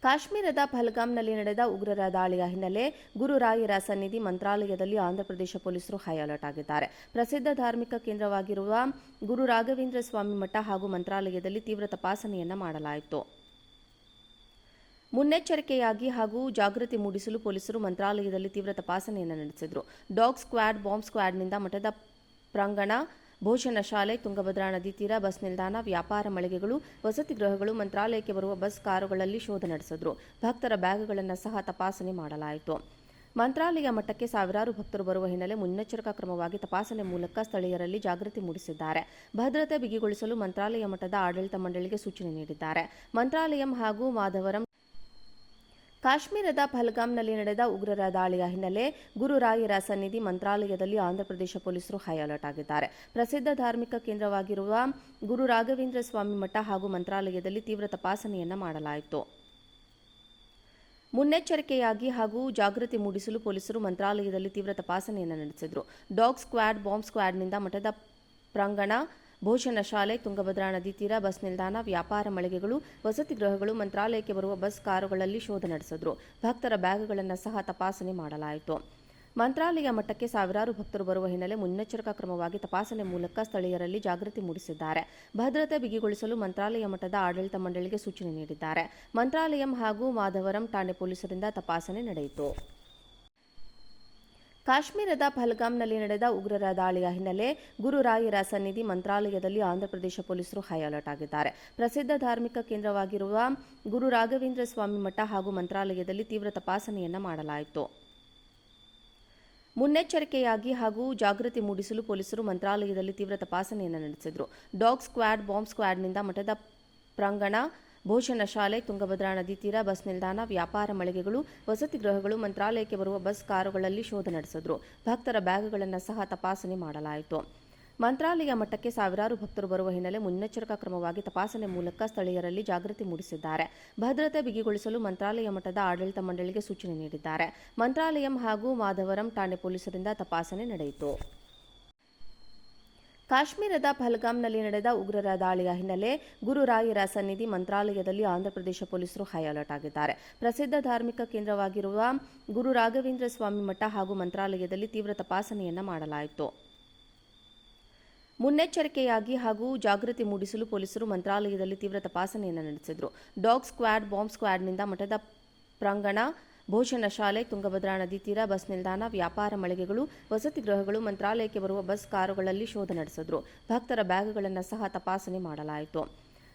ಕಾಶ್ಮೀರದ ಪಹಲ್ಗಾಮ್ನಲ್ಲಿ ನಡೆದ ಉಗ್ರರ ದಾಳಿಯ ಹಿನ್ನೆಲೆ ಗುರುರಾಯರ ಸನ್ನಿಧಿ ಮಂತ್ರಾಲಯದಲ್ಲಿ ಆಂಧ್ರಪ್ರದೇಶ ಪೊಲೀಸರು ಹೈ ಅಲರ್ಟ್ ಆಗಿದ್ದಾರೆ. ಪ್ರಸಿದ್ಧ ಧಾರ್ಮಿಕ ಕೇಂದ್ರವಾಗಿರುವ ಗುರು ರಾಘವೇಂದ್ರ ಸ್ವಾಮಿ ಮಠ ಹಾಗೂ ಮಂತ್ರಾಲಯದಲ್ಲಿ ತೀವ್ರ ತಪಾಸಣೆಯನ್ನ ಮಾಡಲಾಯಿತು. ಮುನ್ನೆಚ್ಚರಿಕೆಯಾಗಿ ಹಾಗೂ ಜಾಗೃತಿ ಮೂಡಿಸಲು ಪೊಲೀಸರು ಮಂತ್ರಾಲಯದಲ್ಲಿ ತೀವ್ರ ತಪಾಸಣೆಯನ್ನು ನಡೆಸಿದರು. ಡಾಗ್ ಸ್ಕ್ವಾಡ್, ಬಾಂಬ್ ಸ್ಕ್ವಾಡ್ನಿಂದ ಮಠದ ಪ್ರಾಂಗಣ, ಭೋಜನ ಶಾಲೆ, ತುಂಗಭದ್ರಾ ನದಿ ತೀರ, ಬಸ್ ನಿಲ್ದಾಣ, ವ್ಯಾಪಾರ ಮಳಿಗೆಗಳು, ವಸತಿ ಗೃಹಗಳು, ಮಂತ್ರಾಲಯಕ್ಕೆ ಬರುವ ಬಸ್, ಕಾರುಗಳಲ್ಲಿ ಶೋಧ ನಡೆಸಿದ್ರು. ಭಕ್ತರ ಬ್ಯಾಗ್ಗಳನ್ನು ಸಹ ತಪಾಸಣೆ ಮಾಡಲಾಯಿತು. ಮಂತ್ರಾಲಯ ಮಠಕ್ಕೆ ಸಾವಿರಾರು ಭಕ್ತರು ಬರುವ ಹಿನ್ನೆಲೆ ಮುನ್ನೆಚ್ಚರಿಕಾ ಕ್ರಮವಾಗಿ ತಪಾಸಣೆ ಮೂಲಕ ಸ್ಥಳೀಯರಲ್ಲಿ ಜಾಗೃತಿ ಮೂಡಿಸಿದ್ದಾರೆ. ಭದ್ರತೆ ಬಿಗಿಗೊಳಿಸಲು ಮಂತ್ರಾಲಯ ಮಠದ ಆಡಳಿತ ಮಂಡಳಿಗೆ ಸೂಚನೆ ನೀಡಿದ್ದಾರೆ. ಮಂತ್ರಾಲಯಂ ಹಾಗೂ ಮಾಧವರಂ ಕಾಶ್ಮೀರದ ಪಹಲ್ಗಾಮ್ನಲ್ಲಿ ನಡೆದ ಉಗ್ರರ ದಾಳಿಯ ಹಿನ್ನೆಲೆ ಗುರುರಾಯರ ಸನ್ನಿಧಿ ಮಂತ್ರಾಲಯದಲ್ಲಿ ಆಂಧ್ರಪ್ರದೇಶ ಪೊಲೀಸರು ಹೈ ಅಲರ್ಟ್ ಆಗಿದ್ದಾರೆ. ಪ್ರಸಿದ್ಧ ಧಾರ್ಮಿಕ ಕೇಂದ್ರವಾಗಿರುವ ಗುರು ರಾಘವೇಂದ್ರ ಸ್ವಾಮಿ ಮಠ ಹಾಗೂ ಮಂತ್ರಾಲಯದಲ್ಲಿ ತೀವ್ರ ತಪಾಸಣೆಯನ್ನ ಮಾಡಲಾಯಿತು. ಮುನ್ನೆಚ್ಚರಿಕೆಯಾಗಿ ಹಾಗೂ ಜಾಗೃತಿ ಮೂಡಿಸಲು ಪೊಲೀಸರು ಮಂತ್ರಾಲಯದಲ್ಲಿ ತೀವ್ರ ತಪಾಸಣೆಯನ್ನು ನಡೆಸಿದರು. ಡಾಗ್ ಸ್ಕ್ವಾಡ್, ಬಾಂಬ್ ಸ್ಕ್ವಾಡ್ನಿಂದ ಮಠದ ಪ್ರಾಂಗಣ, ಭೋಜನ ಶಾಲೆ, ತುಂಗಭದ್ರಾ ನದಿ ತೀರ, ಬಸ್ ನಿಲ್ದಾಣ, ವ್ಯಾಪಾರ ಮಳಿಗೆಗಳು, ವಸತಿ ಗೃಹಗಳು, ಮಂತ್ರಾಲಯಕ್ಕೆ ಬರುವ ಬಸ್, ಕಾರುಗಳಲ್ಲಿ ಶೋಧ ನಡೆಸಿದ್ರು. ಭಕ್ತರ ಬ್ಯಾಗ್ಗಳನ್ನು ಸಹ ತಪಾಸಣೆ ಮಾಡಲಾಯಿತು. ಮಂತ್ರಾಲಯ ಮಠಕ್ಕೆ ಸಾವಿರಾರು ಭಕ್ತರು ಬರುವ ಹಿನ್ನೆಲೆ ಮುನ್ನೆಚ್ಚರಿಕಾ ಕ್ರಮವಾಗಿ ತಪಾಸಣೆ ಮೂಲಕ ಸ್ಥಳೀಯರಲ್ಲಿ ಜಾಗೃತಿ ಮೂಡಿಸಿದ್ದಾರೆ. ಭದ್ರತೆ ಬಿಗಿಗೊಳಿಸಲು ಮಂತ್ರಾಲಯ ಮಠದ ಆಡಳಿತ ಮಂಡಳಿಗೆ ಸೂಚನೆ ನೀಡಿದ್ದಾರೆ. ಮಂತ್ರಾಲಯಂ ಹಾಗೂ ಮಾಧವರಂ ಠಾಣೆ ಪೊಲೀಸರಿಂದ ತಪಾಸಣೆ ನಡೆಯಿತು. ಕಾಶ್ಮೀರದ ಪಹಲ್ಗಾಮ್ನಲ್ಲಿ ನಡೆದ ಉಗ್ರರ ದಾಳಿಯ ಹಿನ್ನೆಲೆ ಗುರುರಾಯರ ಸನ್ನಿಧಿ ಮಂತ್ರಾಲಯದಲ್ಲಿ ಆಂಧ್ರಪ್ರದೇಶ ಪೊಲೀಸರು ಹೈ ಅಲರ್ಟ್ ಆಗಿದ್ದಾರೆ. ಪ್ರಸಿದ್ಧ ಧಾರ್ಮಿಕ ಕೇಂದ್ರವಾಗಿರುವ ಗುರು ರಾಘವೇಂದ್ರ ಸ್ವಾಮಿ ಮಠ ಹಾಗೂ ಮಂತ್ರಾಲಯದಲ್ಲಿ ತೀವ್ರ ತಪಾಸಣೆಯನ್ನ ಮಾಡಲಾಯಿತು. ಮುನ್ನೆಚ್ಚರಿಕೆಯಾಗಿ ಹಾಗೂ ಜಾಗೃತಿ ಮೂಡಿಸಲು ಪೊಲೀಸರು ಮಂತ್ರಾಲಯದಲ್ಲಿ ತೀವ್ರ ತಪಾಸಣೆಯನ್ನು ನಡೆಸಿದರು. ಡಾಗ್ ಸ್ಕ್ವಾಡ್, ಬಾಂಬ್ ಸ್ಕ್ವಾಡ್ನಿಂದ ಮಠದ ಪ್ರಾಂಗಣ, ಭೋಜನ ಶಾಲೆ, ತುಂಗಭದ್ರಾ ನದಿ ತೀರ, ಬಸ್ ನಿಲ್ದಾಣ, ವ್ಯಾಪಾರ ಮಳಿಗೆಗಳು, ವಸತಿ ಗೃಹಗಳು, ಮಂತ್ರಾಲಯಕ್ಕೆ ಬರುವ ಬಸ್, ಕಾರುಗಳಲ್ಲಿ ಶೋಧ ನಡೆಸಿದ್ರು. ಭಕ್ತರ ಬ್ಯಾಗ್ಗಳನ್ನು ಸಹ ತಪಾಸಣೆ ಮಾಡಲಾಯಿತು. ಮಂತ್ರಾಲಯ ಮಠಕ್ಕೆ ಸಾವಿರಾರು ಭಕ್ತರು ಬರುವ ಹಿನ್ನೆಲೆ ಮುನ್ನೆಚ್ಚರಿಕಾ ಕ್ರಮವಾಗಿ ತಪಾಸಣೆ ಮೂಲಕ ಸ್ಥಳೀಯರಲ್ಲಿ ಜಾಗೃತಿ ಮೂಡಿಸಿದ್ದಾರೆ. ಭದ್ರತೆ ಬಿಗಿಗೊಳಿಸಲು ಮಂತ್ರಾಲಯ ಮಠದ ಆಡಳಿತ ಮಂಡಳಿಗೆ ಸೂಚನೆ ನೀಡಿದ್ದಾರೆ. ಮಂತ್ರಾಲಯಂ ಹಾಗೂ ಮಾಧವರಂ ಠಾಣೆ ಪೊಲೀಸರಿಂದ ತಪಾಸಣೆ ನಡೆಯಿತು. ಕಾಶ್ಮೀರದ ಪಹಲ್ಗಾಮ್ನಲ್ಲಿ ನಡೆದ ಉಗ್ರರ ದಾಳಿಯ ಹಿನ್ನೆಲೆ ಗುರುರಾಯರ ಸನ್ನಿಧಿ ಮಂತ್ರಾಲಯದಲ್ಲಿ ಆಂಧ್ರಪ್ರದೇಶ ಪೊಲೀಸರು ಹೈ ಅಲರ್ಟ್ ಆಗಿದ್ದಾರೆ. ಪ್ರಸಿದ್ಧ ಧಾರ್ಮಿಕ ಕೇಂದ್ರವಾಗಿರುವ ಗುರು ರಾಘವೇಂದ್ರ ಸ್ವಾಮಿ ಮಠ ಹಾಗೂ ಮಂತ್ರಾಲಯದಲ್ಲಿ ತೀವ್ರ ತಪಾಸಣೆಯನ್ನ ಮಾಡಲಾಯಿತು. ಮುನ್ನೆಚ್ಚರಿಕೆಯಾಗಿ ಹಾಗೂ ಜಾಗೃತಿ ಮೂಡಿಸಲು ಪೊಲೀಸರು ಮಂತ್ರಾಲಯದಲ್ಲಿ ತೀವ್ರ ತಪಾಸಣೆಯನ್ನು ನಡೆಸಿದರು. ಡಾಗ್ ಸ್ಕ್ವಾಡ್, ಬಾಂಬ್ ಸ್ಕ್ವಾಡ್ನಿಂದ ಮಠದ ಪ್ರಾಂಗಣ, ಭೋಜನ ಶಾಲೆ, ತುಂಗಭದ್ರಾ ನದಿ ತೀರ, ಬಸ್ ನಿಲ್ದಾಣ, ವ್ಯಾಪಾರ ಮಳಿಗೆಗಳು, ವಸತಿ ಗೃಹಗಳು, ಮಂತ್ರಾಲಯಕ್ಕೆ ಬರುವ ಬಸ್, ಕಾರುಗಳಲ್ಲಿ ಶೋಧ ನಡೆಸಿದ್ರು. ಭಕ್ತರ ಬ್ಯಾಗ್ಗಳನ್ನು ಸಹ ತಪಾಸಣೆ ಮಾಡಲಾಯಿತು.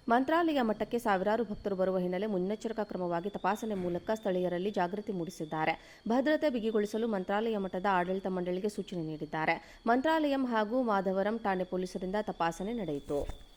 ಮಂತ್ರಾಲಯ ಮಠಕ್ಕೆ ಸಾವಿರಾರು ಭಕ್ತರು ಬರುವ ಹಿನ್ನೆಲೆ ಮುನ್ನೆಚ್ಚರಿಕಾ ಕ್ರಮವಾಗಿ ತಪಾಸಣೆ ಮೂಲಕ ಸ್ಥಳೀಯರಲ್ಲಿ ಜಾಗೃತಿ ಮೂಡಿಸಿದ್ದಾರೆ. ಭದ್ರತೆ ಬಿಗಿಗೊಳಿಸಲು ಮಂತ್ರಾಲಯ ಮಠದ ಆಡಳಿತ ಮಂಡಳಿಗೆ ಸೂಚನೆ ನೀಡಿದ್ದಾರೆ. ಮಂತ್ರಾಲಯಂ ಹಾಗೂ ಮಾಧವರಂ ಠಾಣೆ ಪೊಲೀಸರಿಂದ ತಪಾಸಣೆ ನಡೆಯಿತು.